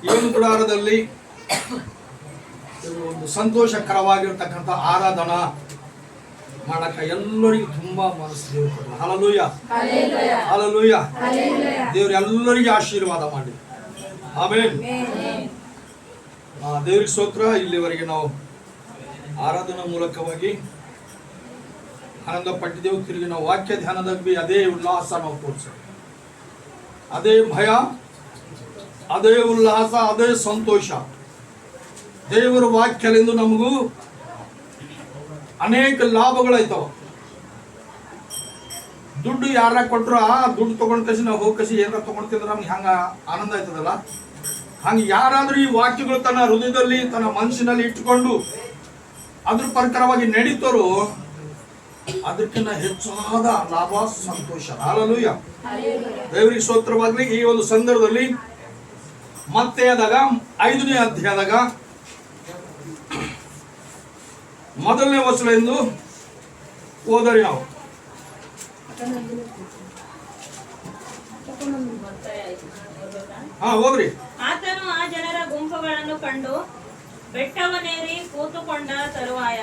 ಈ ಒಂದು ಗುಡಾರದಲ್ಲಿ ಒಂದು ಸಂತೋಷಕರವಾಗಿರ್ತಕ್ಕಂಥ ಆರಾಧನಾ ಮಾಡಕ ಎಲ್ಲರಿಗೂ ತುಂಬಾ ಮನಸ್ಸು. Hallelujah, hallelujah. ದೇವರು ಎಲ್ಲರಿಗೂ ಆಶೀರ್ವಾದ ಮಾಡಿ. ಆಮೆನ್. ದೇವರಿಗೆ ಸ್ತೋತ್ರ. ಇಲ್ಲಿವರೆಗೆ ನಾವು ಆರಾಧನಾ ಮೂಲಕವಾಗಿ ಆನಂದ ಪಟ್ಟಿದ್ದೆವು. ತಿರುಗಿ ನಾವು ವಾಕ್ಯ ಧ್ಯಾನದಲ್ಲಿ ಅದೇ ಉಲ್ಲಾಸ ನಾವು ತೋರಿಸ್ತೇವೆ. ಅದೇ ಭಯ, ಅದೇ ಉಲ್ಲಾಸ, ಅದೇ ಸಂತೋಷ. ದೇವರ ವಾಕ್ಯದಿಂದ ನಮಗೂ ಅನೇಕ ಲಾಭಗಳಾಯ್ತವ. ದುಡ್ಡು ಯಾರ ಕೊಟ್ರ ದುಡ್ಡು ತಗೊಂಡ್ ಕಸಿ ನಾವು ಹೋಗಿ ಕಸಿ ಏನಾರ ತಗೊಂಡ್ತಿದ್ರೆ ನಮ್ಗೆ ಹಂಗ ಆನಂದ ಆಯ್ತದಲ್ಲ, ಹಂಗೆ ಯಾರಾದ್ರೂ ಈ ವಾಕ್ಯಗಳು ತನ್ನ ಹೃದಯದಲ್ಲಿ ತನ್ನ ಮನಸ್ಸಿನಲ್ಲಿ ಇಟ್ಟುಕೊಂಡು ಅದ್ರ ಪ್ರಕಾರವಾಗಿ ನಡೀತಾರೋ ಅದಕ್ಕಿಂತ ಹೆಚ್ಚಾದ ಲಾಭ, ಸಂತೋಷ. ಹಲ್ಲೆಲೂಯಾ. ದೇವರಿಗೆ ಸ್ತೋತ್ರವಾಗಲಿ. ಈ ಒಂದು ಸಂದರ್ಭದಲ್ಲಿ ಮತ್ತೆ ಆದಾಗ 5ನೇ ಅಧ್ಯಾಯದಾಗ ಮೊದಲನೇ ವಚನ ಎಂದು ಓದರಿ ನಾವು. ಹೋಗ್ರಿ. ಆತನು ಆ ಜನರ ಗುಂಪುಗಳನ್ನು ಕಂಡು ಬೆಟ್ಟವನ್ನೇರಿ ಕೂತುಕೊಂಡ ತರುವಾಯ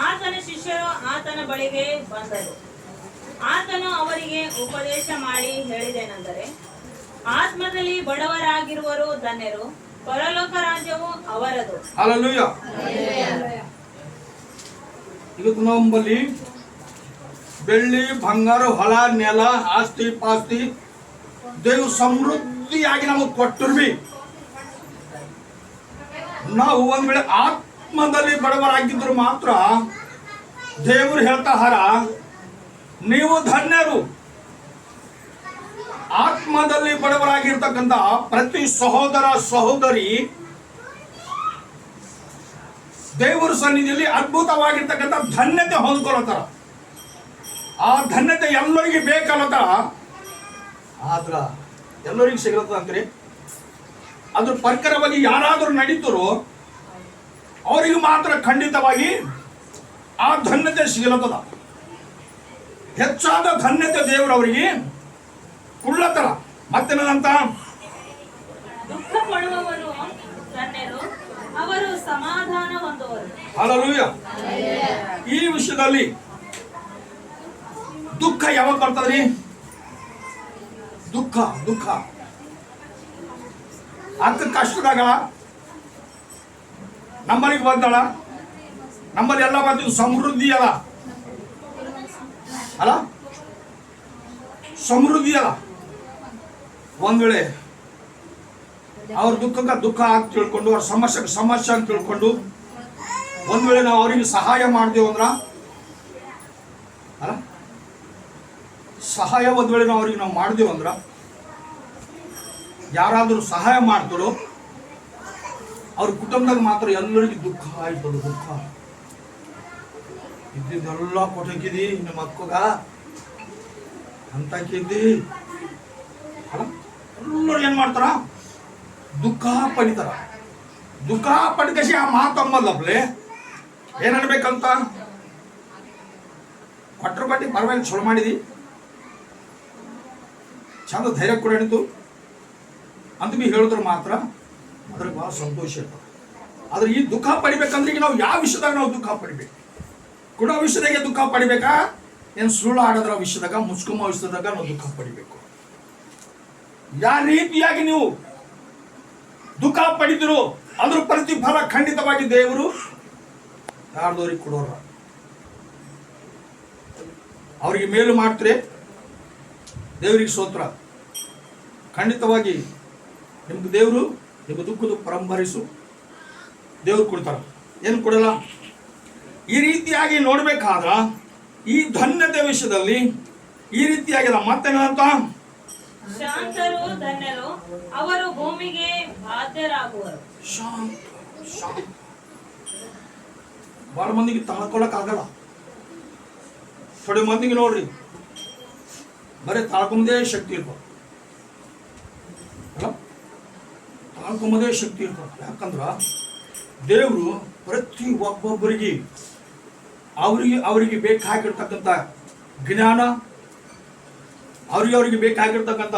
ಆತನ ಶಿಷ್ಯರು ಆತನ ಬಳಿಗೆ ಬಂದರು. ಆತನು ಅವರಿಗೆ ಉಪದೇಶ ಮಾಡಿ ಹೇಳಿದೇನೆಂದರೆ, ಆತ್ಮದಲ್ಲಿ ಬಡವರಾಗಿರುವರು ಧನ್ಯರು, ಪರಲೋಕ ರಾಜ್ಯವು ಅವರದು. ಹಲ್ಲೆಲೂಯಾ. ಇವತ್ತು ನಮ್ಮಲ್ಲಿ ಬೆಳ್ಳಿ, ಬಂಗಾರ, ಹೊಲ, ನೆಲ, ಆಸ್ತಿ ಪಾಸ್ತಿ ದೇವ್ ಸಮೃದ್ಧಿಯಾಗಿ ನಮಗೆ ಕೊಟ್ಟಿರ್ವಿ. ನಾವು ಒಂದ್ ವೇಳೆ ಆತ್ಮದಲ್ಲಿ ಬಡವರಾಗಿದ್ರು ಮಾತ್ರ ದೇವರು ಹೇಳ್ತಾರ, ನೀವು ಧನ್ಯರು. ಆತ್ಮದಲ್ಲಿ ಬಡವರಾಗಿರ್ತಕ್ಕಂಥ ಪ್ರತಿ ಸಹೋದರ ಸಹೋದರಿ ದೇವರ ಸನ್ನಿಧಿಯಲ್ಲಿ ಅದ್ಭುತವಾಗಿರ್ತಕ್ಕಂಥ ಧನ್ಯತೆ ಹೊಂದ್ಕೊಳತ್ತಾರ. ಆ ಧನ್ಯತೆ ಎಲ್ಲರಿಗೆ ಬೇಕಲ್ಲತ್ತಾರ. ಆದ್ರ ಎಲ್ಲರಿಗೂ ಸಿಗತ್ತ ಅಂತ್ರಿ. ಅದ್ರ ಪ್ರಕಾರವಾಗಿ ಯಾರಾದರೂ ನಡೀತಾರೋ ಅವರಿಗೆ ಮಾತ್ರ ಖಂಡಿತವಾಗಿ ಆ ಧನ್ಯತೆ ಸಿಗಲತ್ತದ. ಹೆಚ್ಚಾದ ಧನ್ಯತೆ ದೇವರು ಅವರಿಗೆ ಕುಳ್ಳತರ. ಮತ್ತೇನಂತ, ದುಃಖ ಪಡುವವರು ಧನ್ಯರು, ಅವರು ಸಮಾಧಾನ ಹೊಂದುವರು. ಹಲ್ಲೆಲೂಯಾ. ಈ ವಿಷಯದಲ್ಲಿ ದುಃಖ ಯಾವಾಗ ಬರ್ತದ್ರಿ? ದುಃಖ ದುಃಖ ಅಕ್ಕ ಕಷ್ಟದಾಗಳ ನಮ್ಮಲ್ಲಿಗೆ ಬಂದಳ. ನಮ್ಮಲ್ಲಿ ಎಲ್ಲ ಬರ್ತಿದ್ದು ಸಮೃದ್ಧಿ ಅಲ್ಲ ಅಲ್ಲ, ಸಮೃದ್ಧಿ ಅಲ್ಲ. ಒಂದ್ ವೇಳೆ ಅವ್ರ ದುಃಖಕ್ಕೆ ದುಃಖ ಅಂತ ತಿಳ್ಕೊಂಡು, ಅವ್ರ ಸಮಸ್ಯೆಗೆ ಸಮಸ್ಯೆ ಅಂತ ತಿಳ್ಕೊಂಡು ಒಂದ್ ವೇಳೆ ನಾವು ಅವರಿಗೆ ಸಹಾಯ ಮಾಡ್ದೇವು ಅಂದ್ರ ಅಲ್ಲ, ಸಹಾಯ ಒಂದ್ ವೇಳೆ ನಾವು ಅವ್ರಿಗೆ ನಾವು ಮಾಡ್ದೇವು ಅಂದ್ರ, ಯಾರಾದರೂ ಸಹಾಯ ಮಾಡ್ತಾರೋ ಅವ್ರ ಕುಟುಂಬದಾಗ ಮಾತ್ರ ಎಲ್ಲರಿಗೂ ದುಃಖ ಆಯ್ತದ. ದುಃಖ ಇದ್ದಿದ್ದೆಲ್ಲ ಕೊಟ್ಟಕ್ಕಿದಿ ನಿಮ್ಮ ಅಕ್ಕಗ ಅಂತಕ್ಕಿದ್ದಿ ಅಲ್ಲ, ಎಲ್ಲರೂ ಏನ್ ಮಾಡ್ತಾರ? ದುಃಖ ಪಡಿತಾರ. ದುಃಖ ಪಡಿಕಸಿ ಆ ಮಾತಂಬಲ್ಲಪ್ಲೆ ಏನ್ ಅನ್ಬೇಕಂತ, ಕೊಟ್ರ ಬಟ್ಟಿ ಪರವಾಗಿ ಚಲೋ ಮಾಡಿದಿ, ಚಂದ ಧೈರ್ಯ ಕೊಡಿತು ಅಂತ ಬಿ ಹೇಳಿದ್ರೆ ಮಾತ್ರ ಅದ್ರಾಗ ಬಹಳ ಸಂತೋಷ ಇರ್ತದೆ. ಆದ್ರೆ ಈ ದುಃಖ ಪಡಿಬೇಕಂದ್ರೆ ಈಗ ನಾವು ಯಾವ ವಿಷಯದಾಗ ನಾವು ದುಃಖ ಪಡಿಬೇಕು? ಕೊಡೋ ವಿಷಯದಾಗೆ ದುಃಖ ಪಡಿಬೇಕಾ? ಏನು ಸುಳ್ಳು ಆಡೋದ್ರ ವಿಷಯದಾಗ, ಮುಚ್ಕೊಂಬ ವಿಷಯದಾಗ ನಾವು ದುಃಖ ಪಡಿಬೇಕು? ಯಾವ ರೀತಿಯಾಗಿ ನೀವು ದುಃಖ ಪಡಿದ್ರು ಅದ್ರ ಪ್ರತಿಫಲ ಖಂಡಿತವಾಗಿ ದೇವರು ಯಾರ್ದವ್ರಿಗೆ ಕೊಡೋರ. ಅವ್ರಿಗೆ ಮೇಲು ಮಾಡ್ತಾರೆ. ದೇವರಿಗೆ ಸ್ತೋತ್ರ. ಖಂಡಿತವಾಗಿ ನಿಮ್ಗೆ ದೇವರು ನಿಮ್ಮ ದುಃಖದ ಪರಂಭರಿಸು ದೇವ್ರು ಕೊಡ್ತಾರ. ಏನು ಕೊಡಲ್ಲ. ಈ ರೀತಿಯಾಗಿ ನೋಡ್ಬೇಕಾದ್ರ ಈ ಧನ್ಯತೆ ವಿಷಯದಲ್ಲಿ ಈ ರೀತಿಯಾಗಿದೆ. ಮತ್ತೇನಂತ, ಶಾಂತರು ಧನ್ಯರು, ಅವರು ಭೂಮಿಗೆ ಬಾಧ್ಯರಾಗುವರು. ಶಾಂತ ಬಹಳ ಮಂದಿಗೆ ತಾಳ್ಕೊಳಕ್ ಆಗಲ್ಲ. ಥೋಡೆ ಮಂದಿಗೆ ನೋಡ್ರಿ ಬರೀ ತಾಳ್ಕೊಂಬದೇ ಶಕ್ತಿ ಇರ್ಬೋದು ಅಲ್ಲ, ತಾಳ್ಕೊಂಬದೇ ಶಕ್ತಿ ಇರ್ಬೋದು. ಯಾಕಂದ್ರ ದೇವರು ಪ್ರತಿ ಒಬ್ಬೊಬ್ಬರಿಗೆ ಅವರಿಗೆ ಬೇಕಾಗಿರ್ತಕ್ಕಂಥ ಜ್ಞಾನ, ಅವರಿಗೆ ಬೇಕಾಗಿರ್ತಕ್ಕಂಥ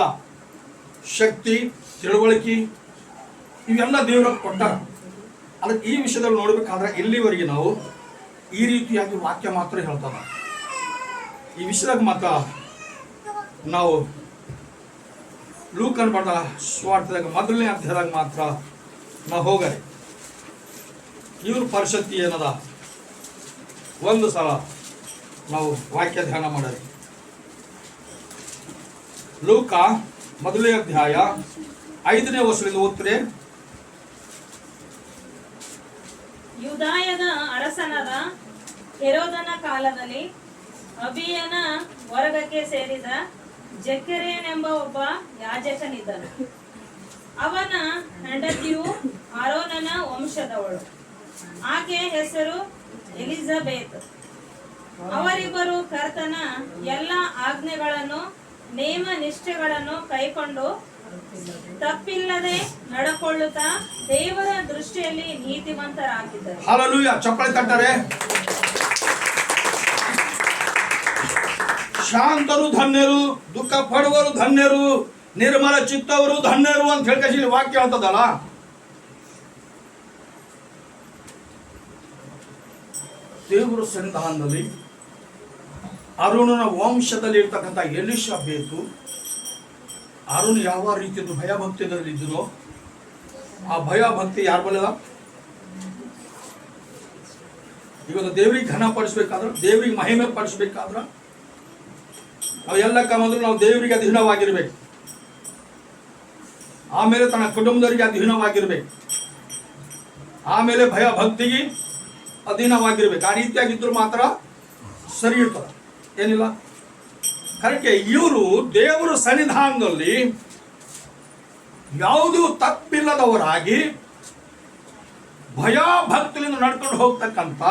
ಶಕ್ತಿ, ತಿಳುವಳಿಕೆ ಇವೆಲ್ಲ ದೇವರ ಕೊಟ್ಟಾರ. ಅದಕ್ಕೆ ಈ ವಿಷಯದಲ್ಲಿ ನೋಡ್ಬೇಕಾದ್ರೆ ಇಲ್ಲಿವರೆಗೆ ನಾವು ಈ ರೀತಿಯಾಗಿ ವಾಕ್ಯ ಮಾತ್ರ ಹೇಳ್ತದ. ಈ ವಿಷಯದಾಗ ಮಾತ್ರ ನಾವು ಲೂಕನ್ ಬರೆದ ಸ್ವಾರ್ಥದಾಗ ಮೊದಲನೇ ಅಧ್ಯಾಯದಾಗ ಮಾತ್ರ ನಾವು ಹೋಗರಿ ಇವ್ರ ಪರಿಸ್ಥಿತಿ ಏನದ ಒಂದು ಸಲ ನಾವು ವಾಕ್ಯ ಧ್ಯಾನ ಮಾಡರಿ. ಲೂಕ ಮೊದಲನೇ ಅಧ್ಯಾಯ 5ನೇ ವರ್ಷದಿಂದ ಓದ್ತಾರೆ. ಯೂದಾಯದ ಅರಸನಾದ ಹೆರೋದನ ಕಾಲದಲ್ಲಿ ಅಬಿಯನ ವರ್ಗಕ್ಕೆ ಸೇರಿದ ಜಕರೀಯನೆಂಬ ಒಬ್ಬ ಯಾಜಕನಿದ್ದನು. ಅವನ ಹೆಂಡತಿಯು ಆರೋನನ ವಂಶದವಳು. ಆಕೆಯ ಹೆಸರು ಎಲಿಜಬೆತ್. ಅವರಿಬ್ಬರು ಕರ್ತನ ಎಲ್ಲ ಆಜ್ಞೆಗಳನ್ನು ನೇಮ ನಿಷ್ಠೆಗಳನ್ನು ಕೈಕೊಂಡು ತಪ್ಪಿಲ್ಲದೆ ನಡಕೊಳ್ಳುತ್ತಾ ದೇವರ ದೃಷ್ಟಿಯಲ್ಲಿ ನೀತಿವಂತರಾಗಿದ್ದರು. ಹಲ್ಲೆಲೂಯಾ, ಚಪ್ಪಾಳೆ ತಟ್ಟರೆ. ಶಾಂತರು ಧನ್ಯರು, ದುಃಖ ಪಡುವರು ಧನ್ಯರು, ನಿರ್ಮಲ ಚಿತ್ತವರು ಧನ್ಯರು ಅಂತ ಹೇಳ್ಕಿ ವಾಕ್ಯ ಹೇಳ್ತದಲ್ಲ. ದೇವರ ಸನ್ನಿಧಾನದಲ್ಲಿ ಅರುಣನ ವಂಶದಲ್ಲಿ ಇರ್ತಕ್ಕಂಥ ಎಲಿಷಬೇತು, ಅರುಣ್ ಯಾವ ರೀತಿಯ ಭಯಭಕ್ತಿಯಲ್ಲಿ ಇದ್ದನೋ ಆ ಭಯಭಕ್ತಿ ಯಾರ ಬಲ್ಲದ. ಇವತ್ತು ದೇವರಿಗೆ ಘನ ಪಡಿಸ್ಬೇಕಾದ್ರೆ, ದೇವರಿಗೆ ಮಹಿಮೆ ಪಡಿಸ್ಬೇಕಾದ್ರೆ ನಾವು ಎಲ್ಲಕ್ಕ ಮೊದಲು ನಾವು ದೇವರಿಗೆ ಅಧೀನವಾಗಿರ್ಬೇಕು. ಆಮೇಲೆ ತನ್ನ ಕುಟುಂಬದವರಿಗೆ ಅಧೀನವಾಗಿರ್ಬೇಕು. ಆಮೇಲೆ ಭಯ ಭಕ್ತಿಗೆ ಅಧೀನವಾಗಿರ್ಬೇಕು. ಆ ರೀತಿಯಾಗಿದ್ರು ಮಾತ್ರ ಸರಿ ಇರ್ತದೆ, ಏನಿಲ್ಲ. ಕರೆಕ್ಟ್. ಇವರು ದೇವರ ಸನ್ನಿಧಾನದಲ್ಲಿ ಯಾವುದೂ ತಪ್ಪಿಲ್ಲದವರಾಗಿ ಭಯ ಭಕ್ತಿಯಿಂದ ನಡ್ಕೊಂಡು ಹೋಗ್ತಕ್ಕಂಥ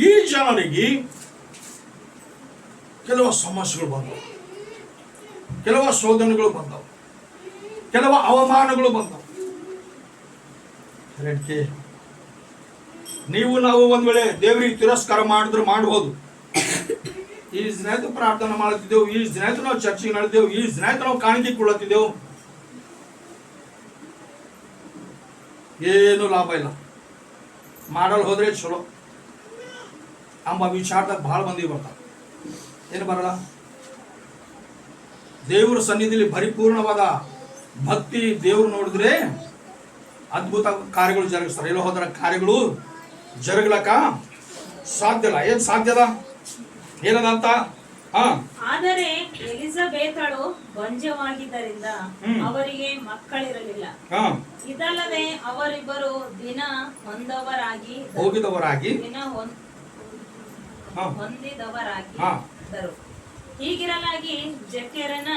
ಈ ಜನರಿಗೆ ಕೆಲವು ಸಮಸ್ಯೆಗಳು ಬಂದವು, ಕೆಲವು ಶೋಧನೆಗಳು ಬಂದವು, ಕೆಲವು ಅವಮಾನಗಳು ಬಂದವು. ಕರೆಕ್ಟ್. ನೀವು ನಾವು ಒಂದ್ ವೇಳೆ ದೇವರಿಗೆ ತಿರಸ್ಕಾರ ಮಾಡಿದ್ರು ಮಾಡಬಹುದು. ಈ ದಿನಾಯ್ತು ಪ್ರಾರ್ಥನೆ ಮಾಡುತ್ತಿದ್ದೆವು, ಈ ದಿನಾಯ್ತು ನಾವು ಚರ್ಚೆಗೆ ನಡೆದೆವು, ಈ ದಿನಾಯ್ತು ನಾವು ಕಾಣಿಕೆ ಕೊಳ್ಳುತ್ತಿದ್ದೆವು, ಏನು ಲಾಭ ಇಲ್ಲ. ಮಾಡಲು ಹೋದ್ರೆ ಚಲೋ ಅಂಬ ವಿಚಾರದಾಗ ಬಹಳ ಮಂದಿ ಬರ್ತಾರೆ. ಏನು ಬರಲ್ಲ. ದೇವರ ಸನ್ನಿಧಿಯಲ್ಲಿ ಪರಿಪೂರ್ಣವಾದ ಭಕ್ತಿ ದೇವರು ನೋಡಿದ್ರೆ ಅದ್ಭುತ ಕಾರ್ಯಗಳು ಜರುಗಿಸ್ತಾರೆ. ಎಲ್ಲೋ ಹೋದ್ರ ಕಾರ್ಯಗಳು ಜರುಗಲಕ್ಕ ಸಾಧ್ಯ ಇಲ್ಲ. ಏನ್ ಸಾಧ್ಯದ ಏನದಂತ. ಆದರೆ ಎಲಿಜಬೆತಳು ಬಂಜವಾಗಿದ್ದರಿಂದ ಅವರಿಗೆ ಮಕ್ಕಳಿರಲಿಲ್ಲ. ಇದಲ್ಲದೆ ಅವರಿಬ್ಬರು ದಿನ ಹೊಂದಿದವರಾಗಿದ್ದರು. ಹೀಗಿರಲಾಗಿ ಜಕರೀಯನ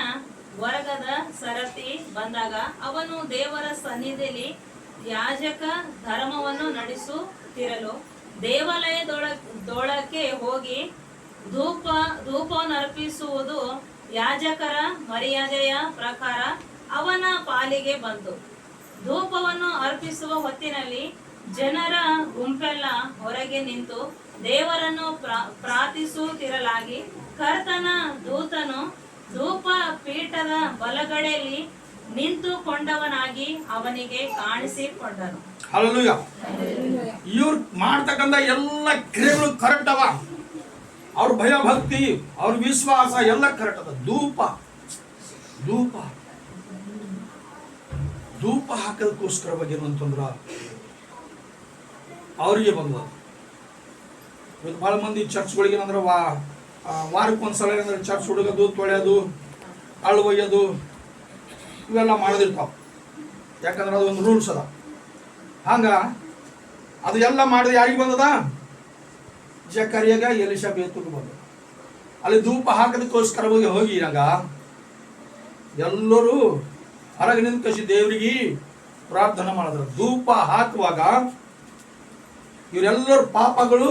ವರ್ಗದ ಸರತಿ ಬಂದಾಗ ಅವನು ದೇವರ ಸನ್ನಿಧಿಯಲ್ಲಿ ಯಾಜಕ ಧರ್ಮವನ್ನು ನಡೆಸುತ್ತಿರಲು ದೇವಾಲಯದೊಳಕ್ಕೆ ಹೋಗಿ ಧೂಪವನ್ನು ಅರ್ಪಿಸುವುದು ಯಾಜಕರ ಮರ್ಯಾದೆಯ ಪ್ರಕಾರ ಅವನ ಪಾಲಿಗೆ ಬಂತು. ಧೂಪವನ್ನು ಅರ್ಪಿಸುವ ಹೊತ್ತಿನಲ್ಲಿ ಜನರ ಗುಂಪೆಲ್ಲ ಹೊರಗೆ ನಿಂತು ದೇವರನ್ನು ಪ್ರಾರ್ಥಿಸುತ್ತಿರಲಾಗಿ ಕರ್ತನ ದೂತನು ಧೂಪ ಪೀಠದ ಬಲಗಡೆಯಲ್ಲಿ ನಿಂತುಕೊಂಡವನಾಗಿ ಅವನಿಗೆ ಕಾಣಿಸಿಕೊಂಡನು. ಹಲ್ಲೆಲೂಯಾ. ಇವ್ರು ಮಾಡ್ತಕ್ಕಂಥ ಎಲ್ಲ ಕ್ರಿಯೆಗಳು ಕರೆಕ್ಟ್ ಅವ. ಅವ್ರ ಭಯ ಭಕ್ತಿ, ಅವ್ರ ವಿಶ್ವಾಸ ಎಲ್ಲ ಕರೆಕ್ಟ್ ಅದ. ಧೂಪ ಹಾಕೋದಕ್ಕೋಸ್ಕರ ಬಗ್ಗೆ ಏನಂತಂದ್ರ ಅವರಿಗೆ ಬಂದ. ಇವತ್ತು ಬಹಳ ಮಂದಿ ಚರ್ಚ್ಗಳಿಗೆ ಏನಂದ್ರೆ ವಾರಕ್ಕೊಂದ್ಸಲ ಏನಂದ್ರೆ ಚರ್ಚ್ ಹುಡುಗದು, ತೊಳೆಯೋದು, ಅಳು ಒಯ್ಯೋದು ಇವೆಲ್ಲ ಮಾಡೋದಿರ್ತಾವ. ಯಾಕಂದ್ರೆ ಅದು ಒಂದು ರೂಲ್ಸ್ ಅದ. ಹಂಗ ಅದು ಎಲ್ಲ ಮಾಡಿದ್ರೆ ಯಾರಿಗೆ ಬಂದದ? ಜಕರೀಯಗ ಎಲಿಷಬೇತಗೆ ಬಂದ. ಅಲ್ಲಿ ಧೂಪ ಹಾಕೋದಕ್ಕೋಸ್ಕರ ಹೋಗಿ ಈಗ ಎಲ್ಲರೂ ಹೊರಗೆ ನಿಂತು ಕಸಿ ದೇವರಿಗೆ ಪ್ರಾರ್ಥನೆ ಮಾಡಿದ್ರು. ಧೂಪ ಹಾಕುವಾಗ ಇವರೆಲ್ಲರ ಪಾಪಗಳು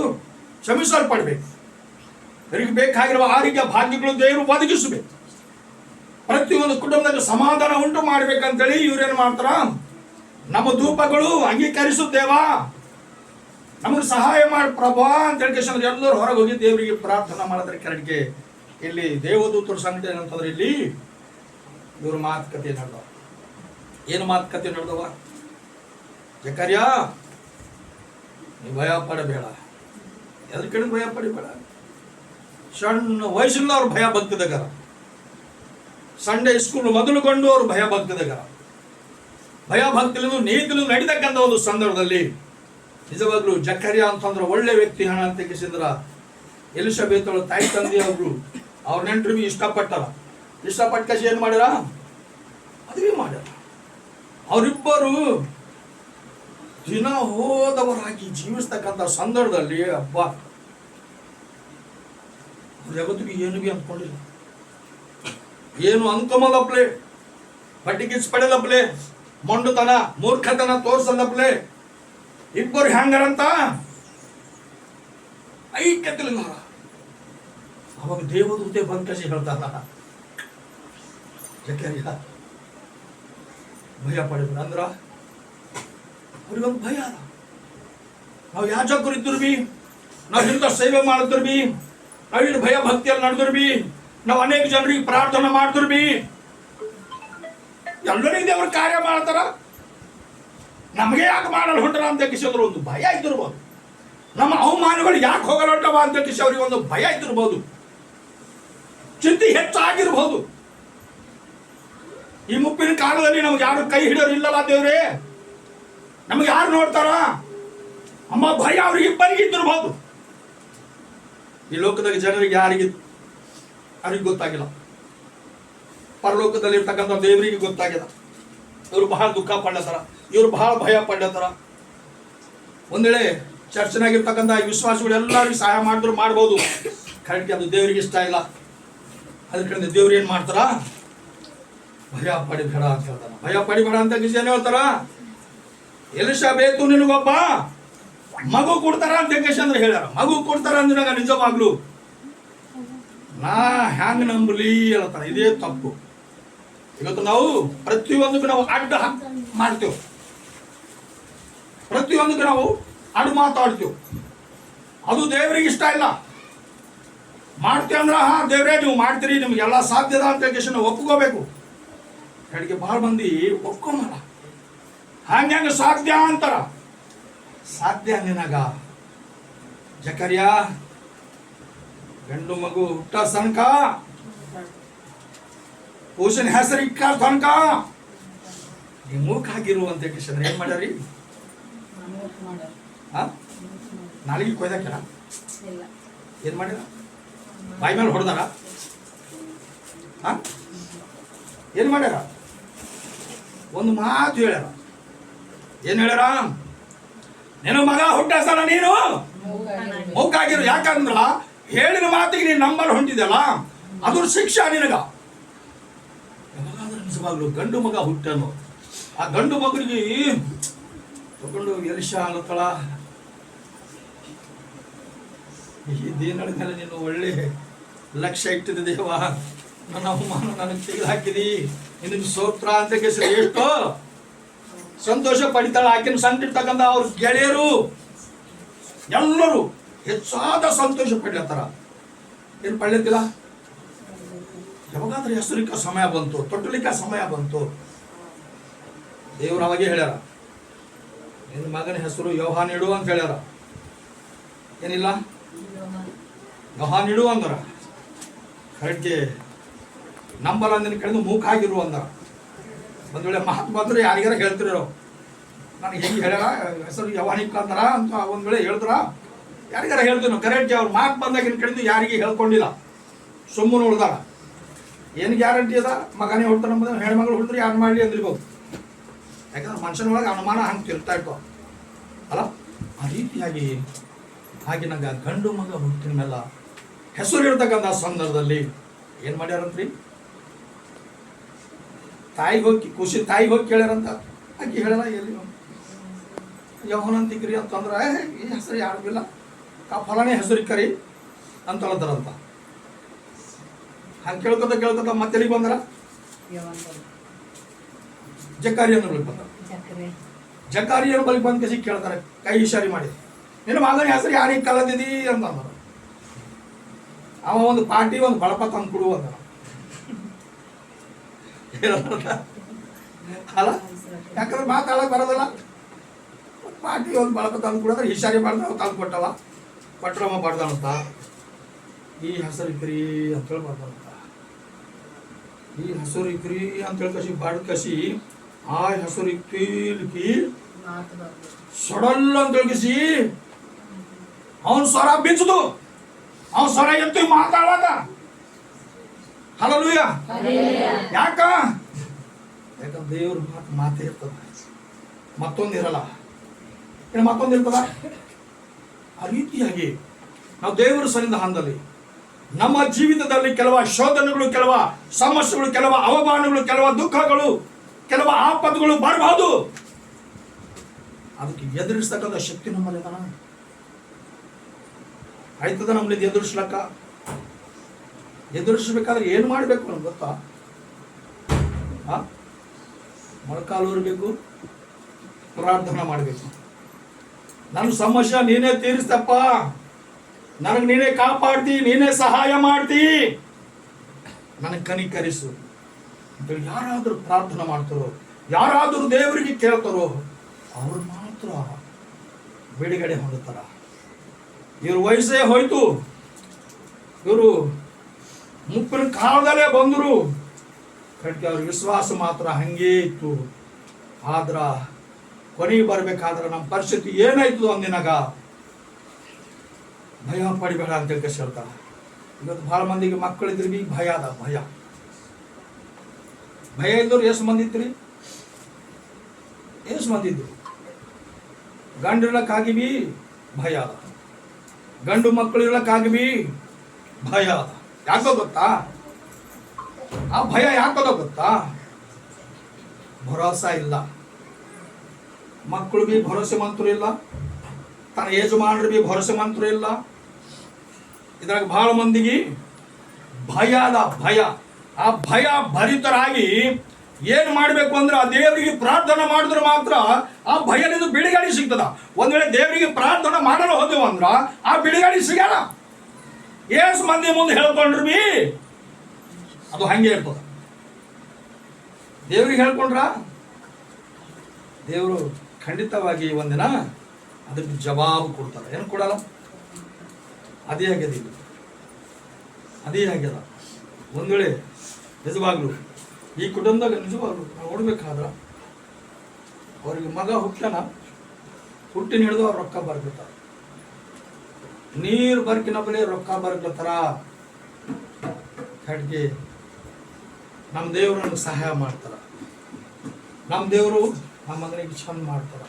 ಕ್ಷಮಿಸಲ್ಪಡ್ಬೇಕು. ಇವರಿಗೆ ಬೇಕಾಗಿರುವ ಆರೋಗ್ಯ ಭಾಗ್ಯಗಳು ದೇವರು ಒದಗಿಸಬೇಕು. ಪ್ರತಿಯೊಂದು ಕುಟುಂಬದಲ್ಲಿ ಸಮಾಧಾನ ಉಂಟು ಮಾಡ್ಬೇಕಂತೇಳಿ ಇವ್ರೇನು ಮಾಡ್ತಾರ? ನಮ್ಮ ಧೂಪಗಳು ಅಂಗೀಕರಿಸುತ್ತೇವಾ, ನಮಗೆ ಸಹಾಯ ಮಾಡಿ ಪ್ರಭಾ ಅಂತ ಹೇಳಿ ಎಲ್ಲರೂ ಹೊರಗೆ ಹೋಗಿ ದೇವರಿಗೆ ಪ್ರಾರ್ಥನೆ ಮಾಡಿದ್ರೆ ಕರೆಕ್ಟ್ಗೆ. ಇಲ್ಲಿ ದೇವದೂತರ ಸಂಗತಿ ಏನಂತಂದ್ರೆ ಇಲ್ಲಿ ಇವ್ರ ಮಾತುಕತೆ ನಡೆದವ. ಏನು ಮಾತುಕತೆ ನಡೆದವ? ಜಕರ್ಯ ನೀ ಭಯ ಪಡಬೇಡ, ಎದ್ರ ಕಡೆ ಭಯ ಪಡಿಬೇಡ. ಸಣ್ಣ ವಯಸ್ಸಿಂದ ಅವ್ರು ಭಯ ಭಕ್ತಿದಾಗರ. ಸಂಡೇ ಸ್ಕೂಲ್ ಮೊದಲುಗೊಂಡು ಅವರು ಭಯ ಭಕ್ತಿದಾಗರ. ಭಯ ಭಕ್ತಿಲಿಂದ ನೀತಿಲು ನಡೀತಕ್ಕಂಥ ಒಂದು ಸಂದರ್ಭದಲ್ಲಿ ನಿಜವಾಗ್ಲೂ ಜಕರ್ಯ ಅಂತಂದ್ರೆ ಒಳ್ಳೆ ವ್ಯಕ್ತಿ ಹಣ ಅಂತ ತೆಗೆಸಿದ್ರ ಎಲಿಸಬೇತ್ ಅವಳ ತಾಯಿ ತಂದೆ ಅವರು ಅವ್ರ ನೆಂಟರು ಬಿ ಇಷ್ಟಪಟ್ಟ ಕಸಿ ಏನು ಮಾಡ್ಯಾರ, ಮದುವೆ ಮಾಡ್ಯಾರ. ಅವರಿಬ್ಬರು ದಿನ ಹೋದವರಾಗಿ ಜೀವಿಸ್ತಕ್ಕಂಥ ಸಂದರ್ಭದಲ್ಲಿ ಹಬ್ಬ ಯಾವತ್ತಿಗೂ ಏನು ಬಿ ಅಂದ್ಕೊಂಡಿಲ್ಲ, ಏನು ಅನ್ಕೊಂಬಲ್ಲಪ್ಲೆ, ಬಡ್ಡಿ ಕಿಚ್ಚು ಪಡೆಯಲಪ್ಲೆ, ಮೊಂಡುತನ ಮೂರ್ಖತನ ತೋರ್ಸಲ್ಲಪ್ಲೆ. ಇಬ್ಬರು ಹ್ಯಾಂಗಾರಂತ ಐಕ್ಯತಿಲ್ಲ. ಅವಾಗ ದೇವದೂತೆ ಬಂಕಸಿ ಹೇಳ್ತಾರ, ಜಕರ್ಯ ಭಯ ಪಡಿದ್ರು ಅಂದ್ರ ಅವ್ರಿಗೊಂದು ಭಯ ಅದ. ನಾವು ಯಾಜಕರು ಇದ್ರು ಬಿ, ನಾವು ಇಂಥ ಸೇವೆ ಮಾಡಿದ್ರು ಬಿ, ನಾವು ಇಲ್ಲಿ ಭಯ ಭಕ್ತಿಯಲ್ಲಿ ನಡೆದ್ರು ಬಿ, ನಾವು ಅನೇಕ ಜನರಿಗೆ ಪ್ರಾರ್ಥನೆ ಮಾಡಿದ್ರು ಬಿ, ಎಲ್ಲರಿಗೂ ದೇವ್ರ ಕಾರ್ಯ ಮಾಡ್ತಾರ, ನಮಗೆ ಯಾಕೆ ಮಾಡಲು ಹೊಂಟರ ಅಂತ ಕಿಸಿದ್ರು ಒಂದು ಭಯ ಇದ್ದಿರ್ಬೋದು. ನಮ್ಮ ಅವಮಾನಗಳು ಯಾಕೆ ಹೋಗಲು ಹೊಂಟವ ಅಂತ ಕಿಸಿ ಅವ್ರಿಗೆ ಒಂದು ಭಯ ಇದ್ದಿರ್ಬೋದು, ಚಿಂತೆ ಹೆಚ್ಚಾಗಿರ್ಬೋದು. ಈ ಮುಪ್ಪಿನ ಕಾಲದಲ್ಲಿ ನಮ್ಗೆ ಯಾರು ಕೈ ಹಿಡಿಯೋರು ಇಲ್ಲಲ್ಲ ದೇವ್ರೆ, ನಮ್ಗೆ ಯಾರು ನೋಡ್ತಾರ ಅಮ್ಮ ಭಯ ಅವ್ರಿಗೆ ಇಬ್ಬರಿಗೆ ಇದ್ದಿರ್ಬೋದು. ಈ ಲೋಕದಾಗ ಜನರಿಗೆ ಯಾರಿಗೆ ಗೊತ್ತಾಗಿಲ್ಲ, ಪರಲೋಕದಲ್ಲಿ ಇರ್ತಕ್ಕಂಥ ದೇವರಿಗೆ ಗೊತ್ತಾಗಿಲ್ಲ. ಇವರು ಬಹಳ ದುಃಖ ಪಡ್ಲತ್ತಾರ, ಇವರು ಬಹಳ ಭಯ ಪಡ್ಲತ್ತಾರ. ಒಂದ್ ವೇಳೆ ಚರ್ಚನಾಗಿರ್ತಕ್ಕಂಥ ವಿಶ್ವಾಸಿಗಳು ಎಲ್ಲರಿಗೂ ಸಹಾಯ ಮಾಡಿದ್ರು ಮಾಡ್ಬೋದು, ಕರೆಕ್ಟ್ ಅದು ದೇವರಿಗೆ ಇಷ್ಟ ಇಲ್ಲ. ಅದ್ರ ಕಡೆ ದೇವ್ರು ಏನ್ ಮಾಡ್ತಾರ, ಭಯ ಪಡಿಬೇಡ ಅಂತ ಹೇಳ್ತಾರ. ಭಯ ಪಡಿಬೇಡ ಅಂತ ಏನ್ ಹೇಳ್ತಾರ, ಎಲಿಸಬೇತು ನಿನಗೊಬ್ಬ ಮಗು ಕೊಡ್ತಾರ ಅಂತ ಅಂದ್ರೆ ಹೇಳ್ಯಾರ. ಮಗು ಕೊಡ್ತಾರ ಅಂದಾಗ ನಿಜವಾಗ್ಲು ನಾ ಹ್ಯಾಂಗ ನಂಬಲಿ ಹೇಳ್ತಾರ. ಇದೇ ತಪ್ಪು. ಇವತ್ತು ನಾವು ಪ್ರತಿಯೊಂದಕ್ಕೂ ನಾವು ಅಡ್ಡ ಮಾಡ್ತೇವೆ, ಪ್ರತಿಯೊಂದಕ್ಕೂ ನಾವು ಅಡ್ಡ ಮಾತಾಡ್ತೇವೆ. ಅದು ದೇವರಿಗೆ ಇಷ್ಟ ಇಲ್ಲ. ಮಾಡ್ತೇವೆ ಅಂದ್ರೆ ಹಾ ದೇವ್ರೇ ನೀವು ಮಾಡ್ತೀರಿ, ನಿಮ್ಗೆಲ್ಲ ಸಾಧ್ಯದ ಅಂತ ನಾವು ಒಪ್ಕೋಬೇಕು. ಕಡೆಗೆ ಬಹಳ ಮಂದಿ ಒಪ್ಕೊಂಬಲ್ಲ, ಹಂಗ ಸಾಧ್ಯ ಅಂತಾರ. ಸಾಧ್ಯ ನಿನಗ ಜಕರ್ಯ ಗಂಡು ಮಗು ಹುಟ್ಟ ತನಕ, ಪೂಜನ ಹೆಸರು ಇಕ್ಕ ತನಕ ನೀವು ಮೂಕ ಆಗಿರುವಂತ ಕಿಶನ್ ಏನ್ ಮಾಡ್ಯಾರಿ, ನಾಲಿಗೆ ಕೊಯ್ದಾಕ್ಯಾರ, ಏನ್ ಮಾಡ್ಯಾರ, ಬಾಯಿ ಮೇಲೆ ಹೊಡೆದಾರ, ಏನ್ ಮಾಡ್ಯಾರ, ಒಂದು ಮಾತು ಹೇಳ್ಯಾರ. ಏನ್ ಹೇಳ್ಯಾರ, ನೀನು ಮಗ ಹುಟ್ಟಸಲ ನೀನು ಮೂಕಾಗಿರು. ಯಾಕಂದ್ರ ಹೇಳಿದ ಮಾತಿಗೆ ನೀನು ನಂಬರ್ ಹೊಂಟಿದೆಯಲ್ಲ, ಅದ್ರ ಶಿಕ್ಷಾ ನಿನಗ. ಯಾವಾಗಾದ್ರೂ ನಿಜವಾಗ್ಲು ಗಂಡು ಮಗ ಹುಟ್ಟನು, ಆ ಗಂಡು ಮಗನಿಗೆ ತಗೊಂಡು ಎಲಿಶಾ ಅನ್ನತ್ತಳ, ಈ ದಿನದ ಮೇಲೆ ನೀನು ಒಳ್ಳೆ ಲಕ್ಷ್ಯ ಇಟ್ಟಿದ್ದ ದೇವ, ನನ್ನ ಅವಮಾನ ನನಗೆ ತೆಗೆದುಹಾಕಿದಿ, ನಿನಗೆ ಸ್ತೋತ್ರ ಅಂತ ಕೇಳಿದ್ರೆ ಎಷ್ಟು ಸಂತೋಷ ಪಡಿತಾಳ. ಆಕಿನ ಸಂತಿರ್ತಕ್ಕಂಥ ಅವ್ರ ಗೆಳೆಯರು ಎಲ್ಲರೂ ಹೆಚ್ಚಾದ ಸಂತೋಷ ಪಡ್ಲತ್ತಾರ. ಏನು ಪಡ್ಲತ್ತಿಲ್ಲ, ಯಾವಾಗಾದ್ರೂ ಹೆಸರಿಕ ಸಮಯ ಬಂತು, ತೊಟ್ಟಲಿಕ್ಕ ಸಮಯ ಬಂತು, ದೇವ್ರು ಅವಾಗೆ ಹೇಳ್ಯಾರ, ನಿನ್ನ ಮಗನ ಹೆಸರು ಯೋಹಾನ್ ಇಡು ಅಂತ ಹೇಳ್ಯಾರ. ಏನಿಲ್ಲ, ಯೋಹಾನ್ ಇಡು ಅಂದ್ರ ಕರೆಕ್ಟ್ ನಂಬರ್ ಅಂದಿನ ಕಡೆದು ಮೂಕಾಗಿರು ಅಂದ್ರ. ಒಂದ್ ವೇಳೆ ಮಾತು ಬಂದ್ರೆ ಯಾರಿಗಾರ ಹೇಳ್ತಿರೋ, ನನಗೆ ಹೆಂಗೆ ಹೇಳ್ಯಾರ ಹೆಸರು ಯವಾನಿಕ ಅಂತಾರ ಅಂತ ಒಂದ್ ವೇಳೆ ಹೇಳಿದ್ರ ಯಾರಿಗಾರ ಹೇಳ್ತೀವಿ. ಕರೆಕ್ಟ್ ಅವ್ರ ಮಾತು ಬಂದಾಗಿನ ಕಡೆದು ಯಾರಿಗೆ ಹೇಳ್ಕೊಂಡಿಲ್ಲ, ಸುಮ್ಮನೆ ಉಳ್ದಾರ. ಏನು ಗ್ಯಾರಂಟಿ ಅದ, ಮಗನೇ ಹುಡ್ತಾರ ನಮ್ಮದು, ಹೆಣ್ಮಗಳು ಹುಡ್ತಾರೆ ಯಾರು ಮಾಡಲಿ ಅಂದಿರ್ಬೋದು. ಯಾಕಂದ್ರೆ ಮನುಷ್ಯನೊಳಗೆ ಅನುಮಾನ ಹಂಗೆ ತಿರ್ತಾ ಇರ್ತವ ಅಲ್ಲ. ಆ ರೀತಿಯಾಗಿ ಹಾಗೆ ನಂಗೆ ಗಂಡು ಮಗ ಹುಟ್ಟಿನ ಮೇಲೆ ಹೆಸರು ಇರ್ತಕ್ಕಂಥ ಸಂದರ್ಭದಲ್ಲಿ ಏನು ಮಾಡ್ಯಾರಂತ್ರಿ, ತಾಯಿಗೆ ಹೋಗಿ ಖುಷಿ ತಾಯಿಗೆ ಹೋಗಿ ಕೇಳ್ಯಾರಂತ. ಆಕೆ ಹೇಳಲ್ಲ, ಎಲ್ಲಿ ಯೌವನಂತಿಕ್ರಿ ಅಂತಂದ್ರೆ ಈ ಹೆಸರು ಯಾರಿಗಿಲ್ಲ, ಫಲಾನೇ ಹೆಸರು ಕರಿ ಅಂತ ಹೇಳ್ತಾರಂತ. ಹಂಗೆ ಕೇಳ್ಕೊತ ಮತ್ತೆ ಬಂದ್ರ ಜಕಾರಿಯನ್ನ ಬಳಿ ಬಂದ. ಜಕಾರಿಯನ್ನ ಬಳಿ ಬಂದ ಕಸಿ ಕೇಳ್ತಾರೆ, ಕೈ ಇಶಾರಿ ಮಾಡಿ, ನಿನ್ನ ಮಗನ ಹೆಸರು ಯಾರಿಗೆ ಕಲದಿದಿ ಅಂತಂದ್ರು. ಅವ ಒಂದು ಪಾರ್ಟಿ ಒಂದು ಬಳಪ ತಂದು ಕೊಡು ಅಂದ. ಅಲ್ಲ, ಯಾಕಂದ್ರೆ ಮಾತಾಡಕ್ ಬರೋದಲ್ಲ. ಪಾಟಿ ಒಂದು ಬಳಕ ತಂದು ಕೊಡೋದ್ರೆ ಹಿಶಾರಿ ಮಾಡ್ದ ತಂದು ಕೊಟ್ಟವ ಪಟ್ರಮ್ಮ ಬಾಡ್ದಾನಂತ ಈ ಹಸರಿಕ್ರಿ ಅಂತೇಳಿ ಬಾಡ್ದಾನಂತ ಈ ಹಸುರಿಕ್ರಿ ಅಂತೇಳಿ ಕಸಿ ಬಾಡ್ ಕಸಿ ಆ ಹಸುರಿಕ್ಕಿ ಸೊಡಲ್ಲ ಅಂತೇಳಿ ಕಸಿ ಅವನ ಸ್ವರ ಬಿಚ್ಚದು ಅವನ ಸ್ವರ ಎತ್ತು ಮಾತಾಡಕ ಹಲಲುಯ್ಯ ಯಾಕಂದ್ರೆ ದೇವ್ರ ಮಾತೇ ಇರ್ತದ ಮತ್ತೊಂದಿರಲ್ಲ ಮತ್ತೊಂದಿರ್ತದ ಆ ರೀತಿಯಾಗಿ ನಾವು ದೇವರ ಸನ್ನಿಧಾನದಲ್ಲಿ ನಮ್ಮ ಜೀವಿತದಲ್ಲಿ ಕೆಲವು ಶೋಧನೆಗಳು, ಕೆಲವು ಸಮಸ್ಯೆಗಳು, ಕೆಲವು ಅವಮಾನಗಳು, ಕೆಲವು ದುಃಖಗಳು, ಕೆಲವು ಆಪತ್ತುಗಳು ಬರಬಹುದು. ಅದಕ್ಕೆ ಎದುರಿಸ್ತಕ್ಕಂಥ ಶಕ್ತಿ ನಮ್ಮಲ್ಲಿ ಆಯ್ತದ ನಮ್ಮಲ್ಲಿ ಎದುರಿಸ್ಬೇಕಾದ್ರೆ ಏನು ಮಾಡಬೇಕು ನಮ್ಗೆ ಗೊತ್ತಾ? ಮೊಳಕಾಲು ಇರಬೇಕು, ಪ್ರಾರ್ಥನೆ ಮಾಡಬೇಕು. ನನ್ನ ಸಮಸ್ಯೆ ನೀನೇ ತೀರಿಸ್ತಪ್ಪ, ನನಗೆ ನೀನೇ ಕಾಪಾಡ್ತಿ, ನೀನೇ ಸಹಾಯ ಮಾಡ್ತಿ, ನನಗೆ ಕನಿಕರಿಸು ಅಂತೇಳಿ ಯಾರಾದರೂ ಪ್ರಾರ್ಥನೆ ಮಾಡ್ತಾರೋ, ಯಾರಾದರೂ ದೇವರಿಗೆ ಕೇಳ್ತಾರೋ ಅವ್ರು ಮಾತ್ರ ಬಿಡುಗಡೆ ಹೊಂದುತ್ತಾರ. ಇವ್ರ ವಯಸ್ಸೇ ಹೋಯ್ತು, ಇವರು ಮುಪ್ಪಿನ ಕಾಲದಲ್ಲೇ ಬಂದರು, ಕಡೆಗೆ ಅವ್ರ ವಿಶ್ವಾಸ ಮಾತ್ರ ಹಂಗೇ ಇತ್ತು. ಆದ್ರ ಕೊನೆಗೆ ಬರ್ಬೇಕಾದ್ರೆ ನಮ್ಮ ಪರಿಸ್ಥಿತಿ ಏನಾಯ್ತು ಅಂದಿನಾಗ ಭಯ ಪಡಿಬೇಡ ಅಂತ ಹೇಳ್ತಾರ. ಇವತ್ತು ಬಹಳ ಮಂದಿಗೆ ಮಕ್ಕಳಿದ್ರಿ ಬಿ ಭಯ ಅದ. ಭಯ ಇದ್ದವ್ರು ಎಷ್ಟು ಮಂದಿ ಇದ್ರಿ? ಎಷ್ಟು ಮಂದಿ ಇದ್ರು? ಗಂಡಿರ್ಲಕ್ಕಾಗಿ ಬಿ ಭಯ ಅದ, ಗಂಡು ಮಕ್ಕಳು ಇರ್ಲಕ್ಕಾಗಿ ಬಿ ಭಯ ಅದ. ಯಾಕೋ ಗೊತ್ತಾ? ಆ ಭಯ ಯಾಕೋ ಗೊತ್ತಾ? ಭರೋಸಾ ಇಲ್ಲ. ಮಕ್ಕಳು ಬಿ ಭರೋಸೆ ಮಂತರು ಇಲ್ಲ, ತನ್ನ ಯಜಮಾನರು ಬಿ ಭರೋಸೆ ಮಂತರು ಇಲ್ಲ. ಇದ್ರಾಗ ಬಹಳ ಮಂದಿಗೆ ಭಯ ಅದ. ಆ ಭಯ ಭರಿತರಾಗಿ ಏನ್ ಮಾಡ್ಬೇಕು ಅಂದ್ರೆ ಆ ದೇವರಿಗೆ ಪ್ರಾರ್ಥನೆ ಮಾಡಿದ್ರೆ ಮಾತ್ರ ಆ ಭಯದಿಂದ ಬಿಡುಗಡೆ ಸಿಗ್ತದ. ಒಂದ್ ವೇಳೆ ದೇವರಿಗೆ ಪ್ರಾರ್ಥನೆ ಮಾಡಲು ಹೋದೆವು ಅಂದ್ರ ಆ ಬಿಡುಗಡೆ ಸಿಗಲ್ಲ. ಏಸ್ ಮಂದಿ ಮುಂದೆ ಹೇಳ್ಕೊಂಡ್ರು ಬಿ ಅದು ಹಂಗೆ ಇರ್ತದ. ದೇವ್ರಿಗೆ ಹೇಳ್ಕೊಂಡ್ರ ದೇವರು ಖಂಡಿತವಾಗಿ ಒಂದಿನ ಅದಕ್ಕೆ ಜವಾಬು ಕೊಡ್ತಾರೆ. ಏನು ಕೊಡಲ್ಲ? ಅದೇ ಆಗ್ಯದ. ಒಂದ್ ವೇಳೆ ನಿಜವಾಗ್ಲು ಈ ಕುಟುಂಬದಾಗ ನಿಜವಾಗ್ಲು ನಾವು ನೋಡ್ಬೇಕಾದ್ರ ಅವ್ರಿಗೆ ಮಗ ಹುಟ್ಟಿನ ಹಿಡಿದು ಅವ್ರು ರೊಕ್ಕ ಬರ್ಕೊತಾರ, ನೀರು ಬರ್ಕಿನ ಬಳಿ ರೊಕ್ಕ ಬರ್ಕೊತಾರ. ಕಡ್ಗೆ ನಮ್ಮ ದೇವರು ನನಗೆ ಸಹಾಯ ಮಾಡ್ತಾರ, ನಮ್ಮ ದೇವರು ನಮ್ಮ ಮಗನಿಗೆ ಚಂದ ಮಾಡ್ತಾರ.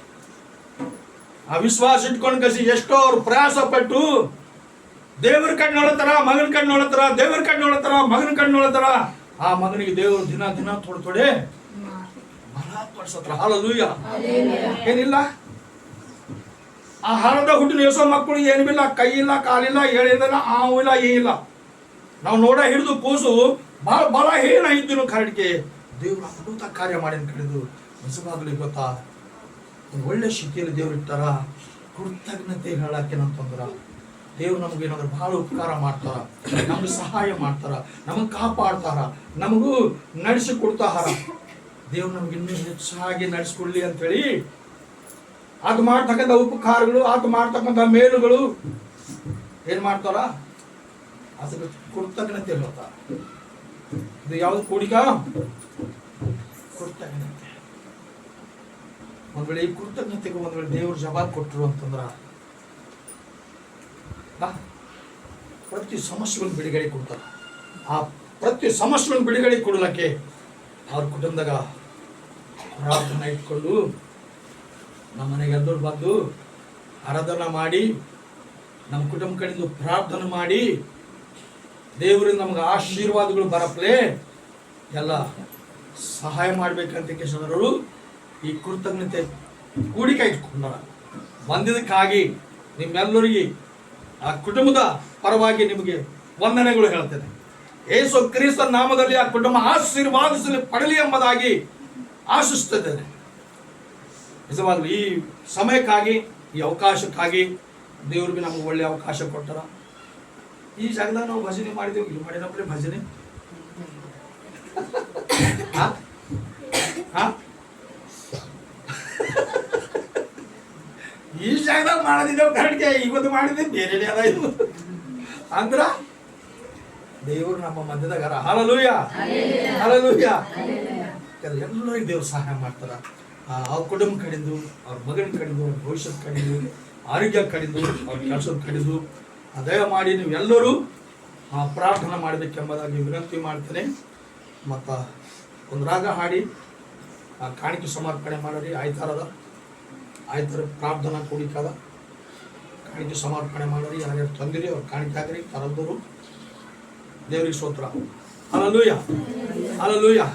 ಆ ವಿಶ್ವಾಸ ಇಟ್ಕೊಂಡು ಕಸಿ ಎಷ್ಟೋ ಅವ್ರು ಪ್ರಯಾಸ ಪಟ್ಟು ದೇವ್ರ ಕಣ್ಣು ನೋಡತಾರ, ಮಗನ ಕಣ್ಣು ನೋಡತಾರ, ದೇವ್ರ ಕಣ್ಣು ನೋಡತಾರ, ಮಗನ ಕಣ್ಣು ನೋಡತಾರ. ಆ ಮಗನಿಗೆ ದೇವರು ದಿನ ಥೋಡೆ ಬಲ ಪಡಿಸತ್ರ. ಹಲ್ಲೆಲೂಯಾ. ಏನಿಲ್ಲ, ಆ ಹಾಲದ ಹುಟ್ಟಿನ ಎಸೋ ಮಕ್ಕಳು ಏನಿಲ್ಲ, ಕೈ ಇಲ್ಲ, ಕಾಲಿಲ್ಲ, ಹೇಳಿಲ್ಲ, ಇಲ್ಲ, ಏನಿಲ್ಲ. ನಾವು ನೋಡ ಹಿಡಿದು ಕೂಸು ಬಹಳ ಏನ ಇದ್ದು ಕರಡಿಕೆ ದೇವ್ರು ಅದ್ಭುತ ಕಾರ್ಯ ಮಾಡಿದ ಕಡಿದು ನಿಜವಾಗ್ಲಿ ಗೊತ್ತಾ? ಒಳ್ಳೆ ಸ್ಥಿತಿಯಲ್ಲಿ ದೇವ್ರು ಇಟ್ಟಾರ. ಕೃತಜ್ಞತೆ ಹೇಳಕ್ಕೇನಂತಂದ್ರ ದೇವ್ರು ನಮಗೇನಾದ್ರು ಬಹಳ ಉಪಕಾರ ಮಾಡ್ತಾರ, ನಮ್ಗೆ ಸಹಾಯ ಮಾಡ್ತಾರ, ನಮಗೆ ಕಾಪಾಡ್ತಾರ, ನಮಗೂ ನಡೆಸಿ ಕೊಡ್ತಾರ. ದೇವ್ರು ನಮ್ಗೆ ಇನ್ನೂ ಹೆಚ್ಚಾಗಿ ನಡೆಸ್ಕೊಡ್ಲಿ ಅಂತೇಳಿ ಅದು ಮಾಡ್ತಕ್ಕಂಥ ಉಪಕಾರಗಳು, ಅದು ಮಾಡ್ತಕ್ಕಂಥ ಮೇಲುಗಳು ಏನ್ ಮಾಡ್ತಾರ? ಅದಕ್ಕೆ ಕೃತಜ್ಞತೆ ಹೇಳ್ತಾರ. ಇದು ಯಾವ್ದು ಕೂಡಿಕ? ಕೃತಜ್ಞತೆ. ಒಂದ್ ವೇಳೆ ಈ ಕೃತಜ್ಞತೆಗೆ ಒಂದ್ ವೇಳೆ ದೇವ್ರ ಜವಾಬ್ ಕೊಟ್ಟರು ಅಂತಂದ್ರ ಪ್ರತಿ ಸಮಸ್ಯೆಗಳನ್ನು ಬಿಡುಗಡೆ ಕೊಡ್ತಾರ. ಆ ಪ್ರತಿ ಸಮಸ್ಯೆಗಳನ್ನು ಬಿಡುಗಡೆ ಕೊಡಲಕ್ಕೆ ಅವ್ರ ಕುಟುಂಬದಾಗ ಪ್ರಾರ್ಥನೆ ಇಟ್ಕೊಂಡು ನಮ್ಮ ಮನೆಗೆ ಎಲ್ಲರೂ ಬಂದು ಆರಾಧನೆ ಮಾಡಿ, ನಮ್ಮ ಕುಟುಂಬ ಕಡೆಯಿಂದ ಪ್ರಾರ್ಥನೆ ಮಾಡಿ ದೇವರಿಂದ ನಮ್ಗೆ ಆಶೀರ್ವಾದಗಳು ಬರಪ್ಲೆ ಎಲ್ಲ ಸಹಾಯ ಮಾಡ್ಬೇಕಂತ ಕೇಶವರು ಈ ಕೃತಜ್ಞತೆ ಕೂಡಿಕೆ ಇಟ್ಕೊಂಡಾರ. ಬಂದಿದ್ದಕ್ಕಾಗಿ ನಿಮ್ಮೆಲ್ಲರಿಗೆ ಆ ಕುಟುಂಬದ ಪರವಾಗಿ ನಿಮಗೆ ವಂದನೆಗಳು ಹೇಳ್ತೇನೆ. ಯೇಸು ಕ್ರಿಸ್ತನ ನಾಮದಲ್ಲಿ ಆ ಕುಟುಂಬ ಆಶೀರ್ವಾದಿಸಲಿ ಪಡಲಿ ಎಂಬುದಾಗಿ ಆಶಿಸುತ್ತಿದ್ದೇನೆ. ನಿಜವಾಗ್ಲೂ ಈ ಸಮಯಕ್ಕಾಗಿ, ಈ ಅವಕಾಶಕ್ಕಾಗಿ ದೇವ್ರಿಗೆ ನಮಗೆ ಒಳ್ಳೆ ಅವಕಾಶ ಕೊಟ್ಟಾರ. ಈ ಜಾಗದಾಗ ನಾವು ಭಜನೆ ಮಾಡಿದೆವು, ಇಲ್ಲಿ ಮಾಡಿನಪ್ಪ ಭಜನೆ. ಈ ಜಾಗದಾಗ ಮಾಡದಿದ್ದೇವೆ ಕರೆಕ್ಟ್ಗೆ, ಇವತ್ತು ಮಾಡಿದ್ದೆ ಬೇರೆನೇ ಅದ ಇದು ಅಂದ್ರ ದೇವರು ನಮ್ಮ ಮಧ್ಯದಾಗ ಹಲ್ಲೆಲೂಯಾ ಹಲ್ಲೆಲೂಯಾ. ಎಲ್ಲರಿಗೆ ದೇವ್ರು ಸಹಾಯ ಮಾಡ್ತಾರ. ಅವ್ರ ಕುಟುಂಬ ಕಡಿದು, ಅವ್ರ ಮಗನ ಕಡಿದು, ಅವ್ರ ಭವಿಷ್ಯದ ಕಡಿದು, ಆರೋಗ್ಯ ಕಡಿದು, ಅವ್ರ ಕೆಲಸದ ಕಡಿದು ದಯಮಾಡಿ ನೀವು ಎಲ್ಲರೂ ಪ್ರಾರ್ಥನೆ ಮಾಡಬೇಕೆಂಬುದಾಗಿ ವಿನಂತಿ ಮಾಡ್ತೇನೆ. ಮತ್ತು ಒಂದು ರಾಗ ಹಾಡಿ ಕಾಣಿಕೆ ಸಮರ್ಪಣೆ ಮಾಡಿರಿ. ಆಯ್ತಾರದ ಪ್ರಾರ್ಥನಾ ಕೂಡಿಕಾದ ಕಾಣಿಕೆ ಸಮರ್ಪಣೆ ಮಾಡಿರಿ. ಯಾರ್ಯಾರು ತಂದಿರಿ ಅವ್ರು ಕಾಣಿಕೆ ಆಗ್ರಿ, ತರದವರು ದೇವರಿಗೆ ಸ್ತೋತ್ರ. Hallelujah hallelujah.